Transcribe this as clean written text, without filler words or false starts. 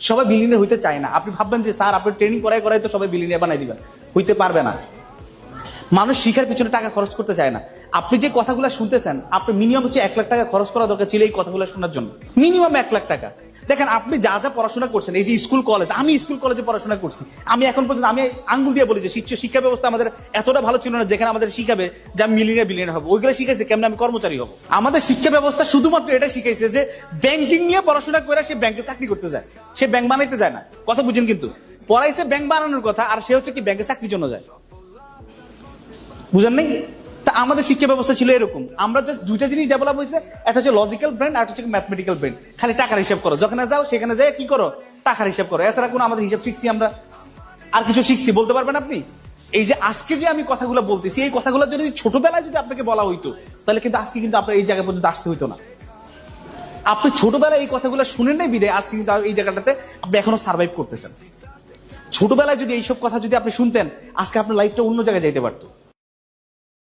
সবাই বিলিয়নিয়ার হইতে চায় না। আপনি ভাববেন যে স্যার আপনি ট্রেনিং করাই করাই তো সবাই বিলিয়নিয়ার বানাই দিবেন, হইতে পারবে না। মানুষ শিখার পিছনে টাকা খরচ করতে চায় না। আপনি যে কথাগুলো শুনতেছেন, আপনি মিনিমাম হচ্ছে 1 লাখ টাকা খরচ করা দরকার ছিল এই কথাগুলো শোনার জন্য, মিনিমাম 1 লাখ টাকা। দেখেন আপনি যা যা পড়াশোনা করছেন, এই যে স্কুল কলেজ, আমি স্কুল কলেজে পড়াশোনা করছি, আমি এখন পর্যন্ত আমি আঙ্গুল দিয়ে বলি যে শিক্ষা ব্যবস্থা আমাদের এতটা ভালো ছিল না যেখানে আমাদের শিখাবে যে আমি মিলিয়নিয়ার বিলিয়নিয়ার হবো। ওইগুলো শিখাইছে কেমন আমি কর্মচারী হবো। আমাদের শিক্ষা ব্যবস্থা শুধুমাত্র এটা শিখাইছে যে ব্যাংকিং নিয়ে পড়াশোনা করে সে ব্যাংকে চাকরি করতে যায়, সে ব্যাংক বানাইতে যায় না। কথা বুঝেন কিন্তু, পড়াইছে ব্যাংক বানানোর কথা, আর সে হচ্ছে কি ব্যাংকে চাকরির জন্য যায়। বুঝেন নাই? তা আমাদের শিক্ষা ব্যবস্থা ছিল এরকম, আমরা যে দুইটা জিনিস ডেভেলপ হয়েছে, একটা হচ্ছে লজিক্যাল ব্রেন আর একটা হচ্ছে ম্যাথমেটিক্যাল ব্রেন। খালি টাকার হিসাব করো, যেখানে যাও সেখানে যাই কি করো, টাকার হিসাব করো। এছাড়া কোনো আমাদের হিসাব শিখছি আমরা? আর কিছু শিখছি বলতে পারবেন আপনি? এই যে আজকে যে আমি কথাগুলো বলতেছি, এই কথাগুলো যদি ছোটবেলায় যদি আপনাকে বলা হইতো, তাহলে কিন্তু আজকে কিন্তু আপনার এই জায়গা পর্যন্ত আসতে হইতো না। আপনি ছোটবেলায় এই কথাগুলো শুনেন নাই বিদায় আজকে কিন্তু এই জায়গাটাতে আপনি এখনো সার্ভাইভ করতেছেন। ছোটবেলায় যদি এইসব কথা যদি আপনি শুনতেন, আজকে আপনার লাইফটা অন্য জায়গায় যাইতে পারতো।